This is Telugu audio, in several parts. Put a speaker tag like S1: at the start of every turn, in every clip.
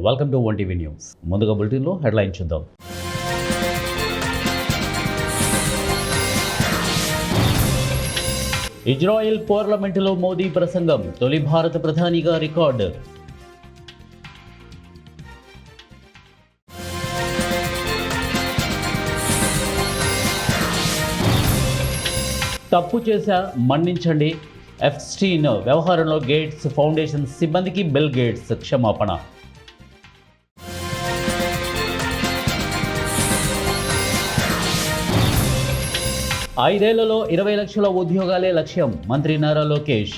S1: Welcome to one TV news. ముందుగా బులెటిన్లో హెడ్లైన్ చూద్దాం. ఇజ్రాయెల్ పార్లమెంటులో మోదీ ప్రసంగం, తొలి భారత ప్రధానిగా రికార్డు. తప్పు చేశా, మన్నించండి. ఎప్స్టీన్ వ్యవహారంలో గేట్స్ ఫౌండేషన్ సిబ్బందికి బిల్ గేట్స్ క్షమాపణ. 5 ఏళ్లలో 20 లక్షల ఉద్యోగాలే లక్ష్యం, మంత్రి నారా లోకేష్.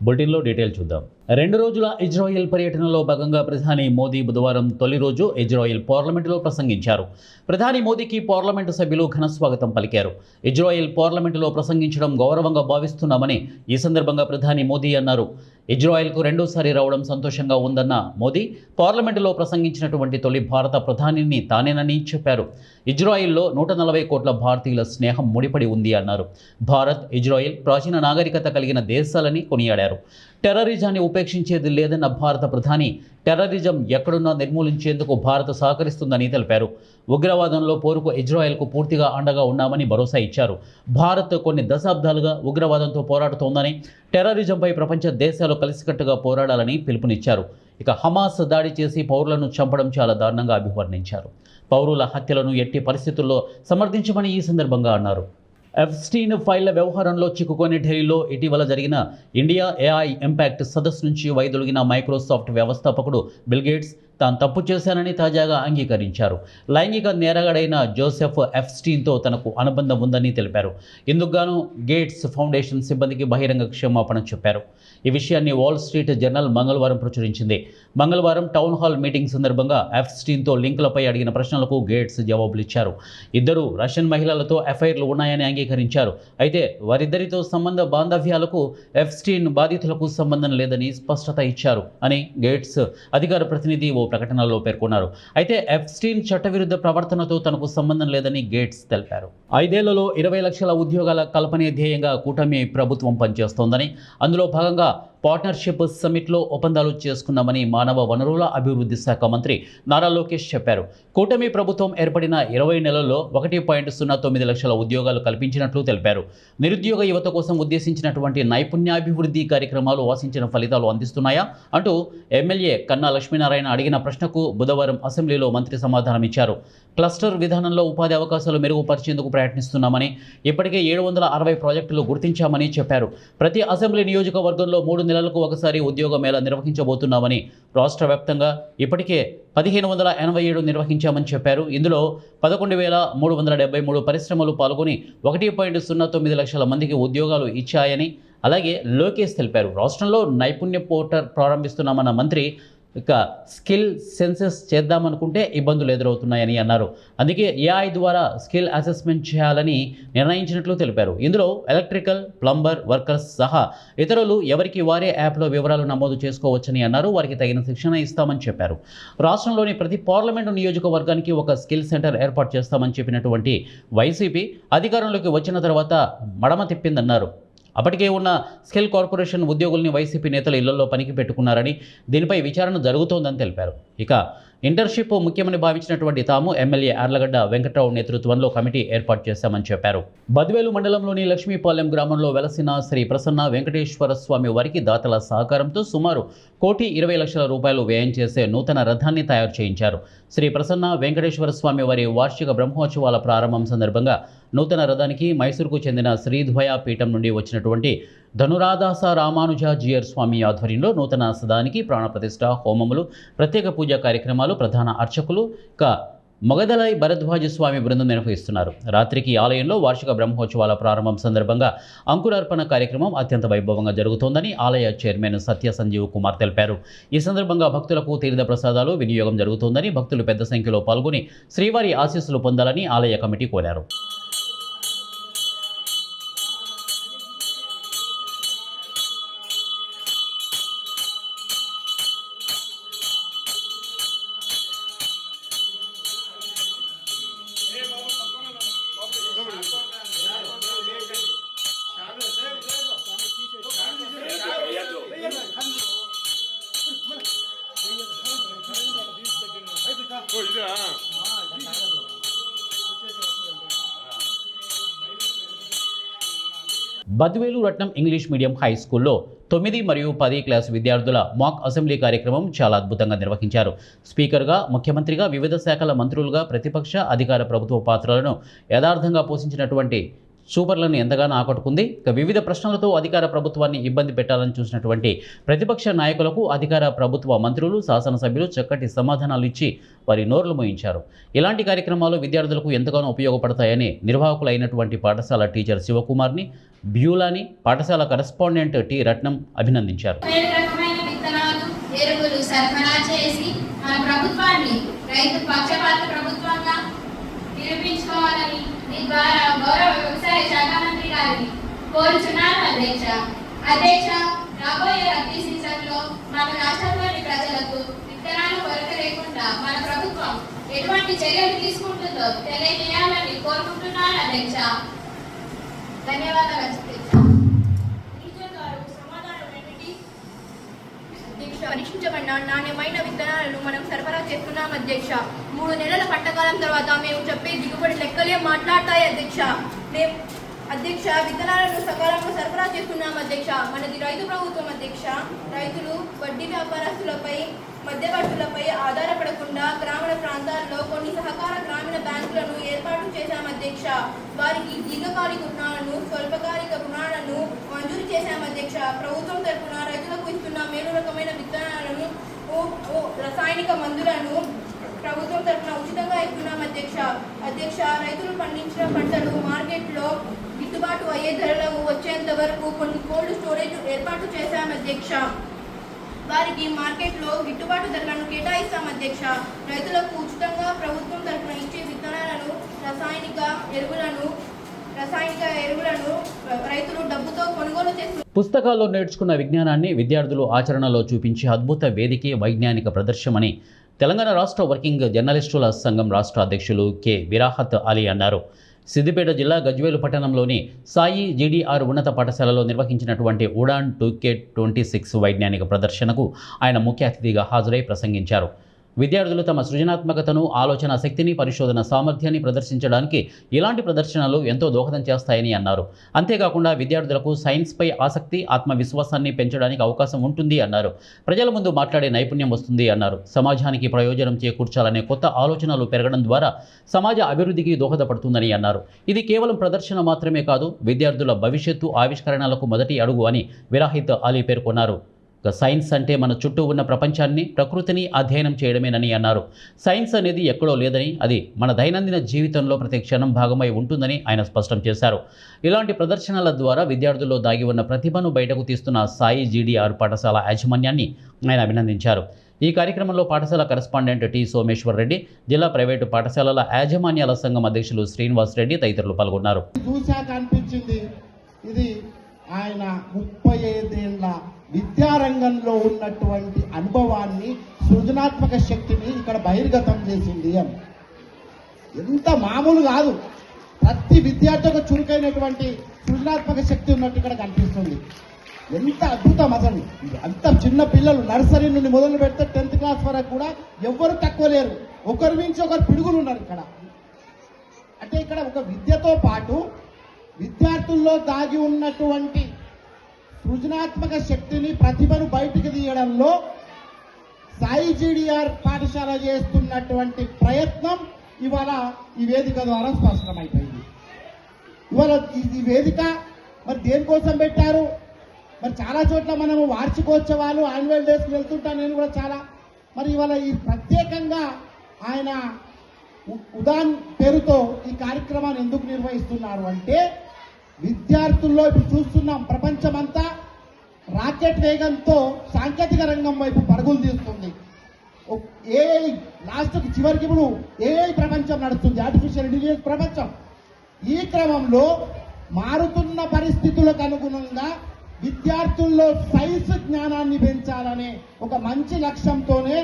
S1: బులెటిన్లో డీటెయిల్ చూద్దాం. 2 రోజుల ఇజ్రాయెల్ పర్యటనలో భాగంగా ప్రధాని మోదీ బుధవారం తొలి రోజు ఇజ్రాయెల్ పార్లమెంటులో ప్రసంగించారు. ప్రధాని మోదీకి పార్లమెంటు సభ్యులు ఘన స్వాగతం పలికారు. ఇజ్రాయెల్ పార్లమెంటులో ప్రసంగించడం గౌరవంగా భావిస్తున్నామని ఈ సందర్భంగా ప్రధాని మోదీ అన్నారు. ఇజ్రాయెల్కు రెండోసారి రావడం సంతోషంగా ఉందన్న మోదీ పార్లమెంటులో ప్రసంగించినటువంటి తొలి భారత ప్రధానిని తానేనని చెప్పారు. ఇజ్రాయెల్లో 140 కోట్ల భారతీయుల స్నేహం ముడిపడి ఉంది అన్నారు. భారత్, ఇజ్రాయెల్ ప్రాచీన నాగరికత కలిగిన దేశాలని కొనియాడారు. టెర్రరిజాన్ని ఉపేక్షించేది లేదన్న భారత ప్రధాని టెర్రరిజం ఎక్కడున్నా నిర్మూలించేందుకు భారత్ సహకరిస్తుందని తెలిపారు. ఉగ్రవాదంలో పోరుకు ఇజ్రాయెల్కు పూర్తిగా అండగా ఉన్నామని భరోసా ఇచ్చారు. భారత్ కొన్ని దశాబ్దాలుగా ఉగ్రవాదంతో పోరాడుతోందని, టెర్రరిజంపై ప్రపంచ దేశాలు కలిసికట్టుగా పోరాడాలని పిలుపునిచ్చారు. ఇక హమాస్ దాడి చేసి పౌరులను చంపడం చాలా దారుణంగా అభివర్ణించారు. పౌరుల హత్యలను ఎట్టి పరిస్థితుల్లో సమర్థించమని ఈ సందర్భంగా అన్నారు. ఎప్స్టీన్ ఫైళ్ల వ్యవహారంలో చిక్కుకొని ఢిల్లీలో ఇటీవల జరిగిన ఇండియా ఏఐ ఇంపాక్ట్ సదస్సు నుంచి వైదొలిగిన మైక్రోసాఫ్ట్ వ్యవస్థాపకుడు బిల్ గేట్స్ తాను తప్పు చేశానని తాజాగా అంగీకరించారు. లైంగిక నేరగాడైన జోసెఫ్ ఎప్స్టీన్తో తనకు అనుబంధం ఉందని తెలిపారు. ఇందుకుగాను గేట్స్ ఫౌండేషన్ సిబ్బందికి బహిరంగ క్షమాపణ చెప్పారు. ఈ విషయాన్ని వాల్ స్ట్రీట్ జర్నల్ మంగళవారం ప్రచురించింది. మంగళవారం టౌన్ హాల్ మీటింగ్ సందర్భంగా ఎప్స్టీన్తో లింకులపై అడిగిన ప్రశ్నలకు గేట్స్ జవాబులిచ్చారు. ఇద్దరు రష్యన్ మహిళలతో ఎఫ్ఐఆర్లు ఉన్నాయని అంగీకరించారు. అయితే వారిద్దరితో సంబంధ బాంధవ్యాలకు ఎప్స్టీన్ బాధితులకు సంబంధం లేదని స్పష్టత ఇచ్చారు అని గేట్స్ అధికార ప్రతినిధి ఓ ప్రకటనలో పేర్కొన్నారు. అయితే ఎప్స్టీన్ చట్టవిరుద్ధ ప్రవర్తనతో తనకు సంబంధం లేదని గేట్స్ తెలిపారు. 5 ఏళ్లలో 20 లక్షల ఉద్యోగాల కల్పనే ధ్యేయంగా కూటమి ప్రభుత్వం పనిచేస్తోందని, అందులో భాగంగా పార్ట్నర్షిప్ సమ్మిట్లో ఒప్పందాలు చేసుకున్నామని మానవ వనరుల అభివృద్ధి శాఖ మంత్రి నారా లోకేష్ చెప్పారు. కూటమి ప్రభుత్వం ఏర్పడిన 20 నెలల్లో 1.09 లక్షల ఉద్యోగాలు కల్పించినట్లు తెలిపారు. నిరుద్యోగ యువత కోసం ఉద్దేశించినటువంటి నైపుణ్యాభివృద్ధి కార్యక్రమాలు ఆశించిన ఫలితాలు అందిస్తున్నాయా అంటూ ఎమ్మెల్యే కన్నా లక్ష్మీనారాయణ అడిగిన ప్రశ్నకు బుధవారం అసెంబ్లీలో మంత్రి సమాధానమిచ్చారు. క్లస్టర్ విధానంలో ఉపాధి అవకాశాలు మెరుగుపరిచేందుకు ప్రయత్నిస్తున్నామని, ఇప్పటికే 760 ప్రాజెక్టులు గుర్తించామని చెప్పారు. ప్రతి అసెంబ్లీ నియోజకవర్గంలో 3 నెలలకు ఒకసారి ఉద్యోగ మేళా నిర్వహించబోతున్నామని, రాష్ట్ర వ్యాప్తంగా ఇప్పటికే 1587 నిర్వహించామని చెప్పారు. ఇందులో 11,373 పరిశ్రమలు పాల్గొని 1.09 లక్షల మందికి ఉద్యోగాలు ఇచ్చాయని అలాగే లోకేష్ తెలిపారు. రాష్ట్రంలో నైపుణ్య పోర్టల్ ప్రారంభిస్తున్నామన్న మంత్రి ఇక స్కిల్ సెన్సెస్ చేద్దామనుకుంటే ఇబ్బందులు ఎదురవుతున్నాయని అన్నారు. అందుకే ఏఐ ద్వారా స్కిల్ అసెస్మెంట్ చేయాలని నిర్ణయించినట్లు తెలిపారు. ఇందులో ఎలక్ట్రికల్, ప్లంబర్ వర్కర్స్ సహా ఇతరులు ఎవరికి వారే యాప్లో వివరాలు నమోదు చేసుకోవచ్చని అన్నారు. వారికి తగిన శిక్షణ ఇస్తామని చెప్పారు. రాష్ట్రంలోని ప్రతి పార్లమెంటు నియోజకవర్గానికి ఒక స్కిల్ సెంటర్ ఏర్పాటు చేస్తామని చెప్పినటువంటి వైసీపీ అధికారంలోకి వచ్చిన తర్వాత మడమ తిప్పిందన్నారు. అప్పటికే ఉన్న స్కిల్ కార్పొరేషన్ ఉద్యోగుల్ని వైసీపీ నేతలు ఇళ్లలో పనికి పెట్టుకున్నారని, దీనిపై విచారణ జరుగుతోందని తెలిపారు. ఇక ఇంటర్న్షిప్ ముఖ్యమని భావించినటువంటి తాము ఎమ్మెల్యే యార్లగడ్డ వెంకట్రావు నేతృత్వంలో కమిటీ ఏర్పాటు చేశామని చెప్పారు. బద్వేలు మండలంలోని లక్ష్మీపాలెం గ్రామంలో వెలసిన శ్రీ ప్రసన్న వెంకటేశ్వర స్వామి వారికి దాతల సహకారంతో సుమారు 1,20,00,000 రూపాయలు వ్యయం చేసే నూతన రథాన్ని తయారు చేయించారు. శ్రీ ప్రసన్న వెంకటేశ్వర స్వామి వారి వార్షిక బ్రహ్మోత్సవాల ప్రారంభం సందర్భంగా నూతన రథానికి మైసూరుకు చెందిన శ్రీద్వయ పీఠం నుండి వచ్చినటువంటి ధనురాదాస రామానుజాజియర్ స్వామి ఆధ్వర్యంలో నూతన సదానికి ప్రాణప్రతిష్ఠ, హోమములు, ప్రత్యేక పూజా కార్యక్రమాలు ప్రధాన అర్చకులు మొగదలై భరద్వాజ స్వామి బృందం నిర్వహిస్తున్నారు. రాత్రికి ఆలయంలో వార్షిక బ్రహ్మోత్సవాల ప్రారంభం సందర్భంగా అంకురార్పణ కార్యక్రమం అత్యంత వైభవంగా జరుగుతోందని ఆలయ చైర్మన్ సత్య సంజీవ్ కుమార్ తెలిపారు. ఈ సందర్భంగా భక్తులకు తీర్థ ప్రసాదాలు వినియోగం జరుగుతోందని, భక్తులు పెద్ద సంఖ్యలో పాల్గొని శ్రీవారి ఆశీస్సులు పొందాలని ఆలయ కమిటీ కోరారు. బద్వేలు రత్నం ఇంగ్లీష్ మీడియం హై స్కూల్లో 9 మరియు 10 క్లాసు విద్యార్థుల మాక్ అసెంబ్లీ కార్యక్రమం చాలా అద్భుతంగా నిర్వహించారు. స్పీకర్గా, ముఖ్యమంత్రిగా, వివిధ శాఖల మంత్రులుగా ప్రతిపక్ష, అధికార ప్రభుత్వ పాత్రలను యథార్థంగా పోషించినటువంటి సూపర్లను ఎంతగానో ఆకట్టుకుంది. ఇక వివిధ ప్రశ్నలతో అధికార ప్రభుత్వాన్ని ఇబ్బంది పెట్టాలని చూసినటువంటి ప్రతిపక్ష నాయకులకు అధికార ప్రభుత్వ మంత్రులు, శాసనసభ్యులు చక్కటి సమాధానాలు ఇచ్చి వారి నోర్లు మోయించారు. ఇలాంటి కార్యక్రమాలు విద్యార్థులకు ఎంతగానో ఉపయోగపడతాయని నిర్వాహకులైనటువంటి పాఠశాల టీచర్ శివకుమార్ని, బ్యూలాని, పాఠశాల కరెస్పాండెంట్ టి రత్నం అభినందించారు.
S2: నిరూపించుకోవాలని మీ ద్వారా గౌరవ వ్యవసాయ శాఖ మంత్రి గారిని కోరుచున్నాను అధ్యక్ష. రాబోయే రబీ సీజన్లో మన రాష్ట్రంలోని ప్రజలకు విత్తనాల కొరత లేకుండా మన ప్రభుత్వం ఎటువంటి చర్యలు తీసుకుంటుందో తెలియజేయాలని కోరుకుంటున్నాను అధ్యక్ష. ధన్యవాదాలు అధ్యక్ష.
S3: పరీక్షించబడిన నాణ్యమైన విత్తనాలను మనం సరఫరా చేస్తున్నాం అధ్యక్ష. 3 నెలల పంటకాలం తర్వాత మేము చెప్పే దిగుబడి లెక్కలే మాట్లాడతాయి అధ్యక్ష. అధ్యక్ష, విత్తనాలను సకాలంలో సరఫరా చేస్తున్నాం అధ్యక్ష. మనది రైతు ప్రభుత్వం అధ్యక్ష. రైతులు వడ్డీ వ్యాపారస్తులపై, మధ్యవర్తులపై ఆధారపడకుండా గ్రామీణ ప్రాంతాల్లో కొన్ని సహకార గ్రామీణ బ్యాంకులను ఏర్పాటు చేశాం అధ్యక్ష. వారికి దీర్ఘకాలిక రుణాలను, స్వల్పకాలిక రుణాలను మంజూరు చేశాం అధ్యక్ష. ప్రభుత్వం తరఫున రైతులకు ఇస్తున్న మేలు రకమైన విత్తనాలను, రసాయనిక మందులను ప్రభుత్వం తరఫున ఉచితంగా ఇస్తున్నాం అధ్యక్ష. రైతులు పండించిన పంటలు మార్కెట్లో గిట్టుబాటు అయ్యే ధరలకు వచ్చేంత వరకు కొన్ని కోల్డ్ స్టోరేజ్ ఏర్పాటు చేశాం అధ్యక్ష. వారికి మార్కెట్లో గిట్టుబాటు ధరలను కేటాయిస్తాం అధ్యక్ష. రైతులకు ఉచితంగా ప్రభుత్వం తరఫున ఇచ్చే విత్తనాలను, రసాయనిక ఎరువులను రైతులు డబ్బుతో కొనుగోలు చేస్తున్నారు.
S1: పుస్తకాల్లో నేర్చుకున్న విజ్ఞానాన్ని విద్యార్థులు ఆచరణలో చూపించే అద్భుత వేదికే వైజ్ఞానిక ప్రదర్శనమని తెలంగాణ రాష్ట్ర వర్కింగ్ జర్నలిస్టుల సంఘం రాష్ట్ర అధ్యక్షులు కె విరాహత్ అలీ అన్నారు. సిద్దిపేట జిల్లా గజ్వేలు పట్టణంలోని సాయి జీడీఆర్ ఉన్నత పాఠశాలలో నిర్వహించినటువంటి ఉడాన్ 2K26 వైజ్ఞానిక ప్రదర్శనకు ఆయన ముఖ్య అతిథిగా హాజరై ప్రసంగించారు. విద్యార్థులు తమ సృజనాత్మకతను, ఆలోచన శక్తిని, పరిశోధన సామర్థ్యాన్ని ప్రదర్శించడానికి ఇలాంటి ప్రదర్శనలు ఎంతో దోహదం చేస్తాయని అన్నారు. అంతేకాకుండా విద్యార్థులకు సైన్స్పై ఆసక్తి, ఆత్మవిశ్వాసాన్ని పెంచడానికి అవకాశం ఉంటుంది అన్నారు. ప్రజల ముందు మాట్లాడే నైపుణ్యం వస్తుంది అన్నారు. సమాజానికి ప్రయోజనం చేకూర్చాలనే కొత్త ఆలోచనలు పెరగడం ద్వారా సమాజ అభివృద్ధికి దోహదపడుతుందని అన్నారు. ఇది కేవలం ప్రదర్శన మాత్రమే కాదు, విద్యార్థుల భవిష్యత్తు ఆవిష్కరణలకు మొదటి అడుగు అని విరాహిత్ అలీ పేర్కొన్నారు. సైన్స్ అంటే మన చుట్టూ ఉన్న ప్రపంచాన్ని, ప్రకృతిని అధ్యయనం చేయడమేనని అన్నారు. సైన్స్ అనేది ఎక్కడో లేదని, అది మన దైనందిన జీవితంలో ప్రతి క్షణం భాగమై ఉంటుందని ఆయన స్పష్టం చేశారు. ఇలాంటి ప్రదర్శనల ద్వారా విద్యార్థుల్లో దాగి ఉన్న ప్రతిభను బయటకు తీస్తున్న సాయి జీడీఆర్ పాఠశాల యాజమాన్యాన్ని ఆయన అభినందించారు. ఈ కార్యక్రమంలో పాఠశాల కరెస్పాండెంట్ టి సోమేశ్వర్ రెడ్డి, జిల్లా ప్రైవేటు పాఠశాలల యాజమాన్యాల సంఘం అధ్యక్షులు శ్రీనివాస్ రెడ్డి తదితరులు పాల్గొన్నారు.
S4: ఆయన 35 ఏళ్ల విద్యారంగంలో ఉన్నటువంటి అనుభవాన్ని, సృజనాత్మక శక్తిని ఇక్కడ బహిర్గతం చేసింది అని. ఎంత మామూలు కాదు, ప్రతి విద్యార్థి ఒక చురుకైనటువంటి సృజనాత్మక శక్తి ఉన్నట్టు ఇక్కడ కనిపిస్తుంది. ఎంత అద్భుతం అసలు. అంత చిన్న పిల్లలు నర్సరీ నుండి మొదలు పెడితే 10th క్లాస్ వరకు కూడా ఎవ్వరు తక్కువ లేరు. ఒకరి మించి ఒకరు పిడుగులు ఉన్నారు ఇక్కడ. అంటే ఇక్కడ ఒక విద్యతో పాటు విద్యార్థుల్లో దాగి ఉన్నటువంటి సృజనాత్మక శక్తిని, ప్రతిభను బయటికి తీయడంలో సాయి జీడీఆర్ పాఠశాల చేస్తున్నటువంటి ప్రయత్నం ఇవాళ ఈ వేదిక ద్వారా స్పష్టమైపోయింది. ఇవాళ ఈ వేదిక మరి దేనికోసం పెట్టారు? మరి చాలా చోట్ల మనము వార్షికోత్సవాలు, యాన్యువల్ డేస్కి వెళ్తుంటా నేను కూడా చాలా. మరి ఇవాళ ఈ ప్రత్యేకంగా ఆయన ఉదాన్ పేరుతో ఈ కార్యక్రమాన్ని ఎందుకు నిర్వహిస్తున్నారు అంటే, విద్యార్థుల్లో ఇప్పుడు చూస్తున్నాం ప్రపంచమంతా రాకెట్ వేగంతో సాంకేతిక రంగం వైపు పరుగులు తీస్తుంది. ఏఐ లాస్ట్కి చివరికి ఇప్పుడు ఏఐ ప్రపంచం నడుస్తుంది, ఆర్టిఫిషియల్ ఇంటెలిజెన్స్ ప్రపంచం. ఈ క్రమంలో మారుతున్న పరిస్థితులకు అనుగుణంగా విద్యార్థుల్లో సైన్స్ జ్ఞానాన్ని పెంచాలనే ఒక మంచి లక్ష్యంతోనే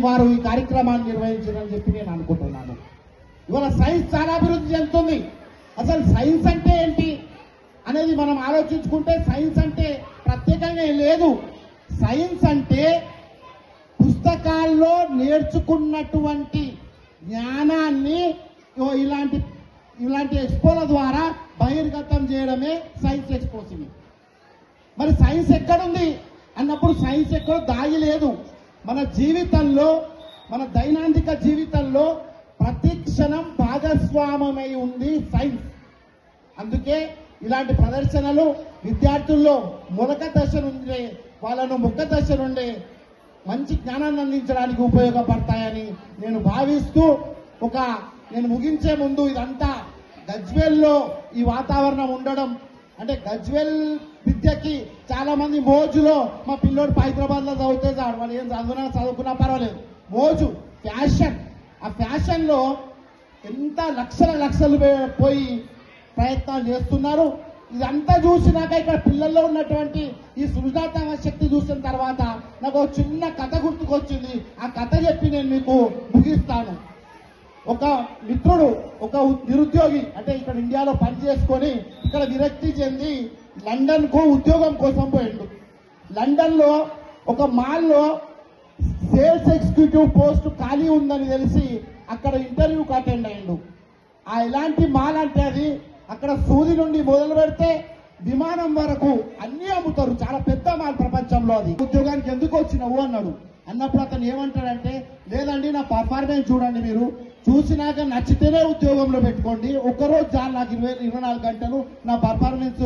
S4: వారు ఈ కార్యక్రమాన్ని నిర్వహించారని చెప్పి నేను అనుకుంటున్నాను. ఇవాళ సైన్స్ చాలా అభివృద్ధి చెందుతుంది. అసలు సైన్స్ అంటే ఏంటి అనేది మనం ఆలోచించుకుంటే, సైన్స్ అంటే ప్రత్యేకంగా లేదు. సైన్స్ అంటే పుస్తకాల్లో నేర్చుకున్నటువంటి జ్ఞానాన్ని ఇలాంటి ఎక్స్పోల ద్వారా బహిర్గతం చేయడమే సైన్స్ ఎక్స్పోసింగ్. మరి సైన్స్ ఎక్కడుంది అన్నప్పుడు సైన్స్ ఎక్కడో దాగి లేదు. మన జీవితంలో, మన దైనందిక జీవితంలో ప్రతి క్షణం భాగస్వామమై ఉంది సైన్స్. అందుకే ఇలాంటి ప్రదర్శనలు విద్యార్థుల్లో మొలక దశ నుండి వాళ్ళను ముఖ దశ నుండి మంచి జ్ఞానాన్ని అందించడానికి ఉపయోగపడతాయని నేను భావిస్తూ నేను ముగించే ముందు ఇదంతా గజ్వేల్లో ఈ వాతావరణం ఉండడం అంటే గజ్వేల్ విద్యకి చాలా మంది మోజులో మా పిల్లోడు హైదరాబాద్లో చదివితే చాలు, వాళ్ళు ఏం చదువుకున్నా పర్వాలేదు, మోజు ఫ్యాషన్. ఆ ఫ్యాషన్లో ఎంత లక్షలు పోయి ప్రయత్నాలు చేస్తున్నారు. ఇదంతా చూసినాక ఇక్కడ పిల్లల్లో ఉన్నటువంటి ఈ సృజనాత్మక శక్తి చూసిన తర్వాత నాకు ఒక చిన్న కథ గుర్తుకొచ్చింది. ఆ కథ చెప్పి నేను మీకు ముగిస్తాను. ఒక మిత్రుడు, ఒక నిరుద్యోగి, అంటే ఇక్కడ ఇండియాలో పని చేసుకొని ఇక్కడ విరక్తి చెంది లండన్ కు ఉద్యోగం కోసం పోయిండు. లండన్ లో ఒక మాల్లో సేల్స్ ఎగ్జిక్యూటివ్ పోస్ట్ ఖాళీ ఉందని తెలిసి అక్కడ ఇంటర్వ్యూకి అటెండ్ అయ్యిండు. ఎలాంటి మాల్ అంటే అది అక్కడ సూది నుండి మొదలు పెడితే విమానం వరకు అన్ని అమ్ముతారు, చాలా పెద్ద మాల్ ప్రపంచంలో. అది ఉద్యోగానికి ఎందుకు వచ్చినావు అన్నాడు. అన్నప్పుడు అతను ఏమంటాడంటే, లేదండి నా పర్ఫార్మెన్స్ చూడండి, మీరు చూసినాక నచ్చితేనే ఉద్యోగంలో పెట్టుకోండి, ఒక్కరోజు చాలు నాకు 24 గంటలు నా పర్ఫార్మెన్స్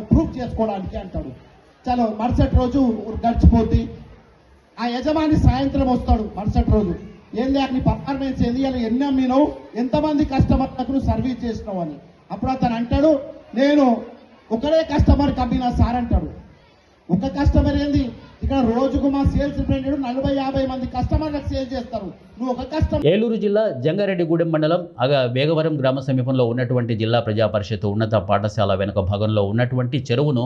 S4: ప్రూవ్ చేసుకోవడానికి అంటాడు. చలో మరుసటి రోజు గడిచిపోద్ది. ఆ యజమాని సాయంత్రం వస్తాడు మరుసటి రోజు. ఏంది నీ పర్ఫార్మెన్స్ ఏంది, ఇలా ఎన్ని అమ్మినావు, ఎంతమంది కస్టమర్లకు సర్వీస్ చేసినావు అని. అప్పుడు అతను అంటాడు, నేను ఒకడే కస్టమర్కి అమ్మినా సార్ అంటాడు. ఒక కస్టమర్ ఏంది, ఇక్కడ రోజుకు మా సేల్స్ రిప్రజెంటేటివ్ 40-50 మంది కస్టమర్లకు సేల్ చేస్తారు, నువ్వు ఒక కస్టమర్.
S1: ఏలూరు జిల్లా జంగారెడ్డిగూడెం మండలం వేగవరం గ్రామ సమీపంలో ఉన్నటువంటి జిల్లా ప్రజా పరిషత్ ఉన్నత పాఠశాల వెనుక భాగంలో ఉన్నటువంటి చెరువును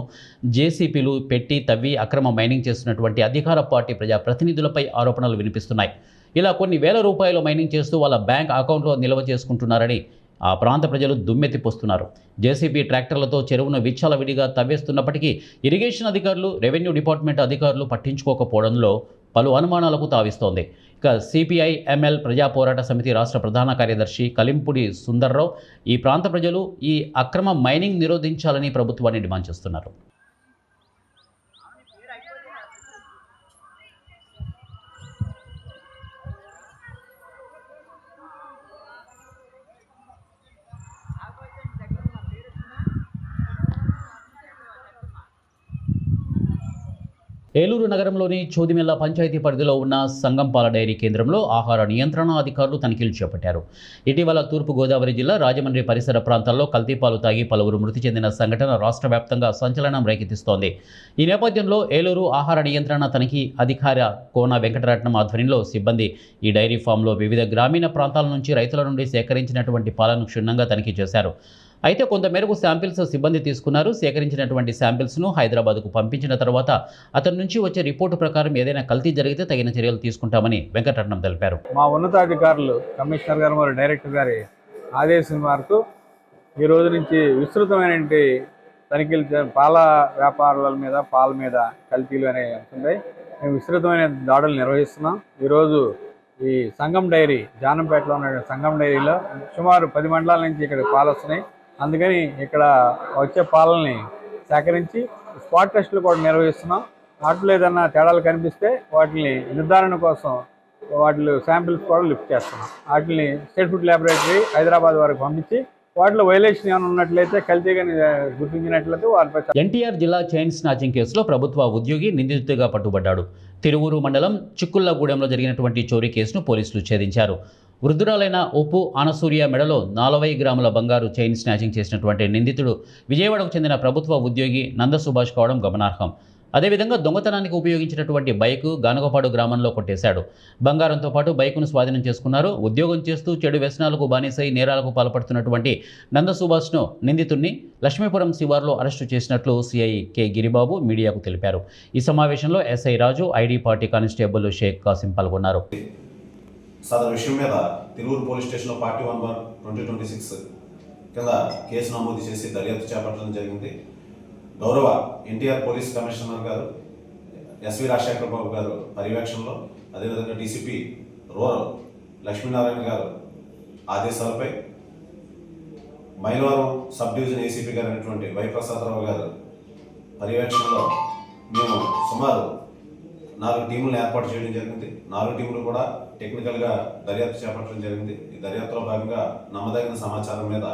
S1: జేసీపీలు పెట్టి తవ్వి అక్రమ మైనింగ్ చేస్తున్నటువంటి అధికార పార్టీ ప్రజాప్రతినిధులపై ఆరోపణలు వినిపిస్తున్నాయి. ఇలా కొన్ని వేల రూపాయలు మైనింగ్ చేస్తూ వాళ్ళ బ్యాంక్ అకౌంట్లో నిల్వ చేసుకుంటున్నారని ఆ ప్రాంత ప్రజలు దుమ్మెత్తిపోస్తున్నారు. జేసీబీ ట్రాక్టర్లతో చెరువును విచ్చలవిడిగా తవ్వేస్తున్నప్పటికీ ఇరిగేషన్ అధికారులు, రెవెన్యూ డిపార్ట్మెంట్ అధికారులు పట్టించుకోకపోవడంలో పలు అనుమానాలకు తావిస్తోంది. ఇక సిపిఐ ఎంఎల్ ప్రజా పోరాట సమితి రాష్ట్ర ప్రధాన కార్యదర్శి కలింపుడి సుందర్రావు ఈ ప్రాంత ప్రజలు ఈ అక్రమ మైనింగ్ నిరోధించాలని ప్రభుత్వాన్ని డిమాండ్ చేస్తున్నారు. ఏలూరు నగరంలోని చోదిమెల్ల పంచాయతీ పరిధిలో ఉన్న సంగంపాల డైరీ కేంద్రంలో ఆహార నియంత్రణ అధికారులు తనిఖీలు చేపట్టారు. ఇటీవల తూర్పుగోదావరి జిల్లా రాజమండ్రి పరిసర ప్రాంతాల్లో కల్తీపాలు తాగి పలువురు మృతి చెందిన సంఘటన రాష్ట్ర వ్యాప్తంగా సంచలనం రేకెత్తిస్తోంది. ఈ నేపథ్యంలో ఏలూరు ఆహార నియంత్రణ తనిఖీ అధికారి కోన వెంకటరత్నం ఆధ్వర్యంలో సిబ్బంది ఈ డైరీ ఫామ్లో వివిధ గ్రామీణ ప్రాంతాల నుంచి రైతుల నుండి సేకరించినటువంటి పాలను క్షుణ్ణంగా తనిఖీ చేశారు. అయితే కొంతమేరకు శాంపిల్స్ సిబ్బంది తీసుకున్నారు. సేకరించినటువంటి శాంపిల్స్ను హైదరాబాద్కు పంపించిన తర్వాత అతని నుంచి వచ్చే రిపోర్టు ప్రకారం ఏదైనా కల్తీ జరిగితే తగిన చర్యలు తీసుకుంటామని వెంకటరత్నం తెలిపారు.
S5: మా ఉన్నతాధికారులు కమిషనర్ గారు మరియు డైరెక్టర్ గారి ఆదేశం మేరకు ఈ రోజు నుంచి విస్తృతమైన తనిఖీలు పాల వ్యాపారుల మీద, పాల మీద కల్తీలు అనేవి ఉంటాయి. మేము విస్తృతమైన దాడులు నిర్వహిస్తున్నాం. ఈరోజు ఈ సంగం డైరీ, జానంపేటలో ఉన్న సంగం డైరీలో సుమారు 10 మండలాల నుంచి ఇక్కడ పాలు వస్తున్నాయి. అందుకని ఇక్కడ వచ్చే పాలని సేకరించి స్పాట్ టెస్టులు కూడా నిర్వహిస్తున్నాం. వాటిలో ఏదన్నా తేడాలు కనిపిస్తే వాటిని నిర్ధారణ కోసం వాటి శాంపిల్స్ కూడా లిఫ్ట్ చేస్తున్నాం. వాటిని స్టేట్ ఫుడ్ ల్యాబొరేటరీ హైదరాబాద్ వరకు పంపించి వాటిలో వైలేషన్ ఏమైనా ఉన్నట్లయితే కల్తీగా గుర్తించినట్లయితే వారిపై.
S1: ఎన్టీఆర్ జిల్లా చైన్ స్నాచింగ్ కేసులో ప్రభుత్వ ఉద్యోగి నిందితుడిగా పట్టుబడ్డాడు. తిరువూరు మండలం చిక్కుళ్లగూడెంలో జరిగినటువంటి చోరీ కేసును పోలీసులు ఛేదించారు. వృద్ధురాలైన ఉప్పు ఆనసూర్య మెడలో 40 గ్రాముల బంగారు చైన్ స్నాచింగ్ చేసినటువంటి నిందితుడు విజయవాడకు చెందిన ప్రభుత్వ ఉద్యోగి నంద సుభాష్ కావడం గమనార్హం. అదేవిధంగా దొంగతనానికి ఉపయోగించినటువంటి బైకు గానగపాడు గ్రామంలో కొట్టేశాడు. బంగారంతో పాటు బైకును స్వాధీనం చేసుకున్నారు. ఉద్యోగం చేస్తూ చెడు వ్యసనాలకు బానిసై నేరాలకు పాల్పడుతున్నటువంటి నంద సుభాష్ను నిందితుడిని లక్ష్మీపురం శివార్లో అరెస్టు చేసినట్లు సిఐ కె గిరిబాబు మీడియాకు తెలిపారు. ఈ సమావేశంలో SI Raju, ID party constable Shaikh Kasim పాల్గొన్నారు.
S6: సదరు విషయం మీద తిరువూరు పోలీస్ స్టేషన్లో పార్టీ 1/2026 కింద కేసు నమోదు చేసి దర్యాప్తు చేపట్టడం జరిగింది. గౌరవ ఎన్టీఆర్ పోలీస్ కమిషనర్ గారు ఎస్వి రాజశేఖర బాబు గారు పర్యవేక్షణలో అదేవిధంగా డీసీపీ రూరల్ లక్ష్మీనారాయణ గారు ఆదేశాలపై మైలవరం సబ్ డివిజన్ ఏసీపీ గారు అయినటువంటి వై ప్రసాదరావు గారు పర్యవేక్షణలో మేము సుమారు 4 టీములను ఏర్పాటు చేయడం జరిగింది. 4 టీములు కూడా టెక్నికల్గా దర్యాప్తు చేపట్టడం జరిగింది. ఈ దర్యాప్తులో భాగంగా నమ్మదగిన సమాచారం మీద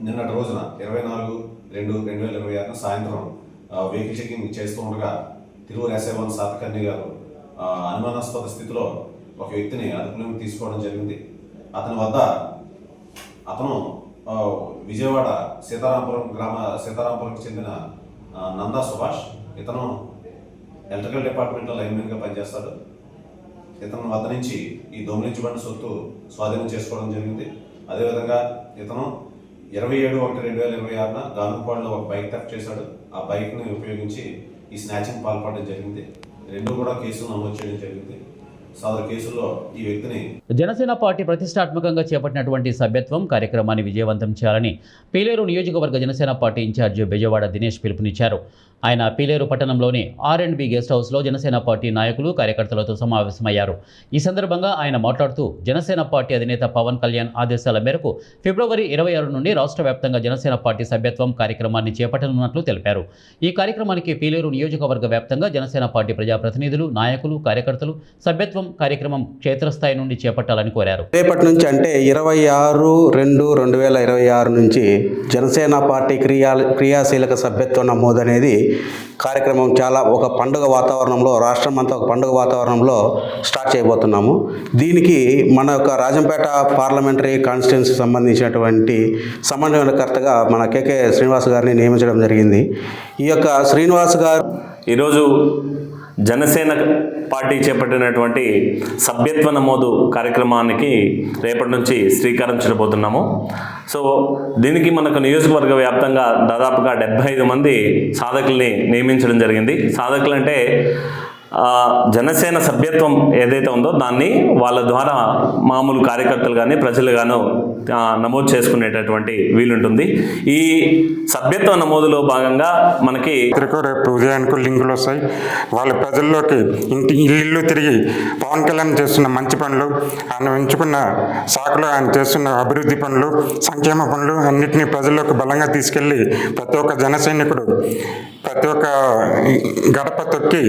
S6: నిన్నటి రోజున 24/2/2026 సాయంత్రం వెహికల్ చెకింగ్ చేస్తూ ఉండగా తిరువురు ఎస్ఐ1 సాతకర్ణి గారు అనుమానాస్పద స్థితిలో ఒక వ్యక్తిని అదుపులోకి తీసుకోవడం జరిగింది. అతను విజయవాడ సీతారాంపురంకి చెందిన నందా సుభాష్. ఇతను ఎలక్ట్రికల్ డిపార్ట్మెంట్లో లైన్మెన్గా పనిచేస్తాడు. ఇతని వద్ద నుంచి ఈ దొంగిలించబడిన సొత్తు స్వాధీనం చేసుకోవడం జరిగింది. అదేవిధంగా ఇతను 27/1/2026 గానుపాడులో ఒక బైక్ థెఫ్ట్ చేశాడు. ఆ బైక్ని ఉపయోగించి ఈ స్నాచింగ్ పాల్పడడం జరిగింది. 2 కూడా కేసులు నమోదు చేయడం జరిగింది. సదరు కేసుల్లో ఈ వ్యక్తిని
S1: జనసేన పార్టీ ప్రతిష్టాత్మకంగా చేపట్టినటువంటి సభ్యత్వం కార్యక్రమాన్ని విజయవంతం చేయాలని పీలేరు నియోజకవర్గ జనసేన పార్టీ ఇన్ఛార్జి బెజవాడ దినేష్ పిలుపునిచ్చారు. ఆయన పీలేరు పట్టణంలోని R&B గెస్ట్ హౌస్లో జనసేన పార్టీ నాయకులు కార్యకర్తలతో సమావేశమయ్యారు. ఈ సందర్భంగా ఆయన మాట్లాడుతూ జనసేన పార్టీ అధినేత పవన్ కళ్యాణ్ ఆదేశాల మేరకు ఫిబ్రవరి 26 నుండి రాష్ట్ర వ్యాప్తంగా జనసేన పార్టీ సభ్యత్వం కార్యక్రమాన్ని చేపట్టనున్నట్లు తెలిపారు. ఈ కార్యక్రమానికి పీలేరు నియోజకవర్గ వ్యాప్తంగా జనసేన పార్టీ ప్రజాప్రతినిధులు, నాయకులు, కార్యకర్తలు సభ్యత్వం కార్యక్రమం క్షేత్రస్థాయి నుండి చేపట్టాలని కోరారు.
S7: రేపటి నుంచి అంటే 26/2/2026 నుంచి జనసేన పార్టీ క్రియాశీలక సభ్యత్వ నమోదు అనేది కార్యక్రమం చాలా ఒక పండుగ వాతావరణంలో, రాష్ట్రం అంతా ఒక పండుగ వాతావరణంలో స్టార్ట్ చేయబోతున్నాము. దీనికి మన యొక్క రాజంపేట పార్లమెంటరీ కాన్స్టిట్యున్సీకి సంబంధించినటువంటి సమన్వయకర్తగా మన కేకే శ్రీనివాస్ గారిని నియమించడం జరిగింది. ఈ యొక్క శ్రీనివాస్ గారు
S8: ఈరోజు జనసేన పార్టీ చేపట్టినటువంటి సభ్యత్వ నమోదు కార్యక్రమానికి రేపటి నుంచి శ్రీకారం చుట్టబోతున్నాము. సో దీనికి మనకు నియోజకవర్గ వ్యాప్తంగా దాదాపుగా 75 మంది సాధకుల్ని నియమించడం జరిగింది. సాధకులు అంటే జనసేన సభ్యత్వం ఏదైతే ఉందో దాన్ని వాళ్ళ ద్వారా మామూలు కార్యకర్తలు కానీ ప్రజలు గాను నమోదు చేసుకునేటటువంటి వీలుంటుంది. ఈ సభ్యత్వ నమోదులో భాగంగా మనకి
S9: రేపు ఉదయానికి లింకులు వస్తాయి. వాళ్ళ ప్రజల్లోకి ఇల్లు తిరిగి పవన్ కళ్యాణ్ చేస్తున్న మంచి పనులు, ఆయన ఎంచుకున్న శాఖలో ఆయన చేస్తున్న అభివృద్ధి పనులు, సంక్షేమ పనులు అన్నింటినీ ప్రజల్లోకి బలంగా తీసుకెళ్ళి ప్రతి ఒక్క జన సైనికుడు ప్రతి ఒక్క గడప తొక్కి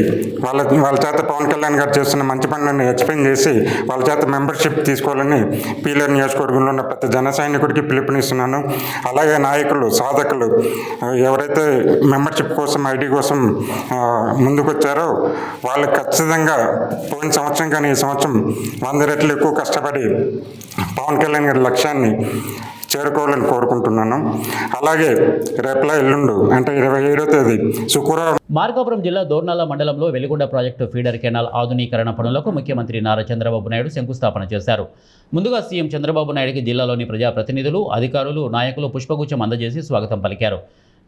S9: వాళ్ళ చేత పవన్ కళ్యాణ్ గారు చేస్తున్న మంచి పనులను ఎక్స్ప్లెయిన్ చేసి వాళ్ళ చేత మెంబర్షిప్ తీసుకోవాలని పీలేరు నియోజకవర్గంలో ఉన్న ప్రతి జన సైనికుడికి పిలుపునిస్తున్నాను. అలాగే నాయకులు, సాధకులు ఎవరైతే మెంబర్షిప్ కోసం, ఐడి కోసం ముందుకొచ్చారో వాళ్ళకి ఖచ్చితంగా పోయిన సంవత్సరం కానీ ఈ సంవత్సరం 100 రెట్లు ఎక్కువ కష్టపడి పవన్ కళ్యాణ్ గారి లక్ష్యాన్ని చేరుకోవాలని కోరుకుంటున్నాను. అలాగే రేపలా ఎల్లుండు అంటే 27వ తేదీ శుక్రవారం
S1: మార్కాపురం జిల్లా దోర్నాల మండలంలో వెలిగొండ ప్రాజెక్టు ఫీడర్ కెనాల్ ఆధునీకరణ పనులకు ముఖ్యమంత్రి నారా చంద్రబాబు నాయుడు శంకుస్థాపన చేశారు. ముందుగా సీఎం చంద్రబాబు నాయుడుకి జిల్లాలోని ప్రజాప్రతినిధులు, అధికారులు, నాయకులు పుష్పగుచ్చం అందజేసి స్వాగతం పలికారు.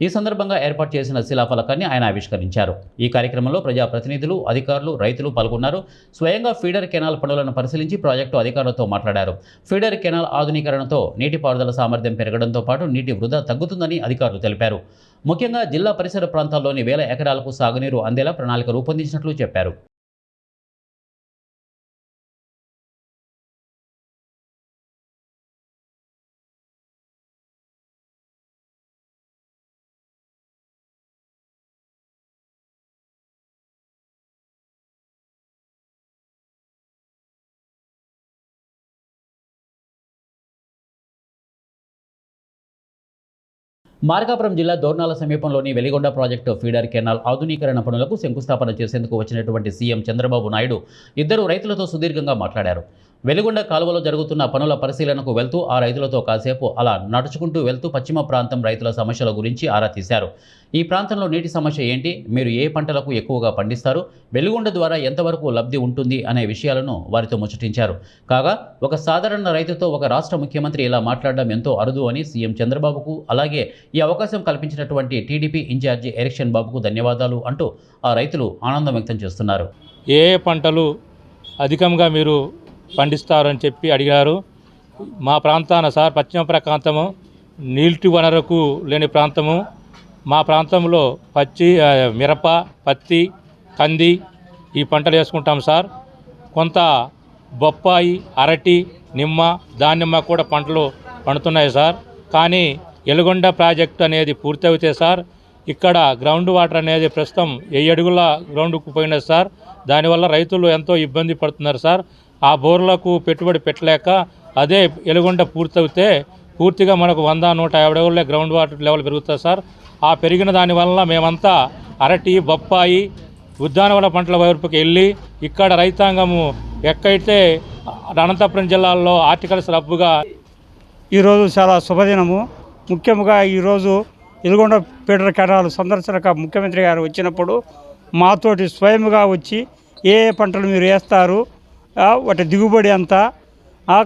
S1: ఈ సందర్భంగా ఏర్పాటు చేసిన శిలాఫలకాన్ని ఆయన ఆవిష్కరించారు. ఈ కార్యక్రమంలో ప్రజాప్రతినిధులు, అధికారులు, రైతులు పాల్గొన్నారు. స్వయంగా ఫీడర్ కెనాల్ పనులను పరిశీలించి ప్రాజెక్టు అధికారులతో మాట్లాడారు. ఫీడర్ కెనాల్ ఆధునీకరణతో నీటిపారుదల సామర్థ్యం పెరగడంతో పాటు నీటి వృధా తగ్గుతుందని అధికారులు తెలిపారు. ముఖ్యంగా జిల్లా పరిసర ప్రాంతాల్లోని 1000 ఎకరాలకు సాగునీరు అందేలా ప్రణాళిక రూపొందించినట్లు చెప్పారు. మార్కాపురం జిల్లా దోర్నాల సమీపంలోని వెలిగొండ ప్రాజెక్టు ఫీడర్ కెనాల్ ఆధునీకరణ పనులకు శంకుస్థాపన చేసేందుకు వచ్చినటువంటి సీఎం చంద్రబాబు నాయుడు ఇద్దరు రైతులతో సుదీర్ఘంగా మాట్లాడారు. వెలిగొండ కాలువలో జరుగుతున్న పనుల పరిశీలనకు వెళ్తూ ఆ రైతులతో కాసేపు అలా నడుచుకుంటూ వెళ్తూ పశ్చిమ ప్రాంతం రైతుల సమస్యల గురించి ఆరా తీశారు. ఈ ప్రాంతంలో నీటి సమస్య ఏంటి, మీరు ఏ పంటలకు ఎక్కువగా పండిస్తారు, వెలిగొండ ద్వారా ఎంతవరకు లబ్ధి ఉంటుంది అనే విషయాలను వారితో ముచ్చటించారు. కాగా ఒక సాధారణ రైతుతో ఒక రాష్ట్ర ముఖ్యమంత్రి ఇలా మాట్లాడడం ఎంతో అరుదు అని సీఎం చంద్రబాబుకు, అలాగే ఈ అవకాశం కల్పించినటువంటి టీడీపీ ఇన్ఛార్జి ఎరిక్షన్ బాబుకు ధన్యవాదాలు అంటూ ఆ రైతులు ఆనందం వ్యక్తం చేస్తున్నారు.
S10: ఏ పంటలు అధికంగా మీరు పండిస్తారని చెప్పి అడిగారు. మా ప్రాంతాన సార్ పశ్చిమ ప్రాంతము నీటి వనరుకు లేని ప్రాంతము. మా ప్రాంతంలో మిరప, పత్తి, కంది ఈ పంటలు వేసుకుంటాం సార్. కొంత బొప్పాయి, అరటి, నిమ్మ, దానిమ్మ కూడా పంటలు పండుతున్నాయి సార్. కానీ ఎలుగొండ ప్రాజెక్టు అనేది పూర్తయితే సార్ ఇక్కడ గ్రౌండ్ వాటర్ అనేది ప్రస్తుతం 1000 అడుగుల గ్రౌండ్కు పోయినది సార్. దానివల్ల రైతులు ఎంతో ఇబ్బంది పడుతున్నారు సార్. ఆ బోర్లకు పెట్టుబడి పెట్టలేక అదే ఎలుగొండ పూర్తయితే పూర్తిగా మనకు 100-150 అడుగుల గ్రౌండ్ వాటర్ లెవెల్ పెరుగుతుంది సార్. ఆ పెరిగిన దానివల్ల మేమంతా అరటి, బొప్పాయి, ఉద్యానవన పంటల వైపుకి వెళ్ళి ఇక్కడ రైతాంగము ఎక్కడైతే అనంతపురం జిల్లాలో హార్టికల్చర్ హబ్గా
S11: ఈరోజు చాలా శుభదినము. ముఖ్యంగా ఈరోజు ఎలుగొండ పీటర్ కెనాల్ సందర్శనక ముఖ్యమంత్రి గారు వచ్చినప్పుడు మాతోటి స్వయంగా వచ్చి ఏ పంటలు మీరు వేస్తారు, వాటి దిగుబడి ఎంత,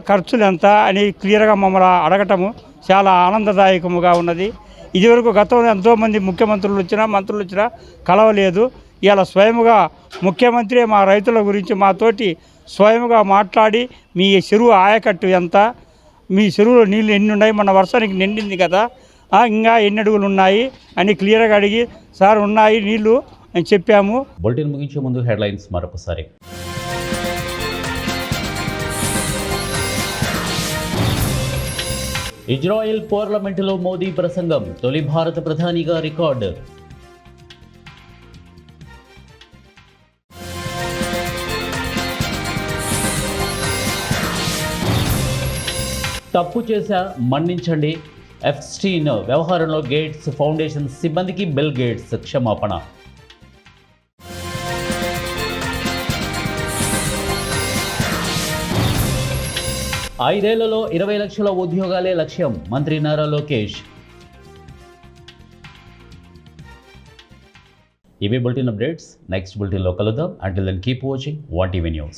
S11: ఖర్చులు ఎంత అని క్లియర్గా మమ్మల్ని అడగటము చాలా ఆనందదాయకముగా ఉన్నది. ఇదివరకు గతంలో ఎంతోమంది ముఖ్యమంత్రులు వచ్చినా మంత్రులు వచ్చినా కలవలేదు. ఇలా స్వయంగా ముఖ్యమంత్రి మా రైతుల గురించి మాతోటి స్వయంగా మాట్లాడి మీ చెరువు ఆయకట్టు ఎంత, మీ చెరువులో నీళ్ళు ఎన్ని ఉన్నాయి, మన వర్షానికి నిండింది కదా, ఇంకా ఎన్ని అడుగులు ఉన్నాయి అని క్లియర్గా అడిగి సార్ ఉన్నాయి నీళ్ళు అని చెప్పాము.
S1: బులెటిన్ ముగించే ముందు హెడ్లైన్స్ మరొకసారి. ఇజ్రాయెల్ పార్లమెంటులో మోదీ ప్రసంగం, తొలి భారత ప్రధానిగా రికార్డు. తప్పు చేశా, మన్నించండి. ఎప్స్టీన్ వ్యవహారంలో గేట్స్ ఫౌండేషన్ సిబ్బందికి బిల్ గేట్స్ క్షమాపణ. ఐదేళ్లలో 20 లక్షల ఉద్యోగాలే లక్ష్యం, మంత్రి నారా లోకేష్. ఇవి బులెటిన్ అప్డేట్స్. నెక్స్ట్ బులెటిన్లో కలుద్దాం. Until then keep watching 1TV news.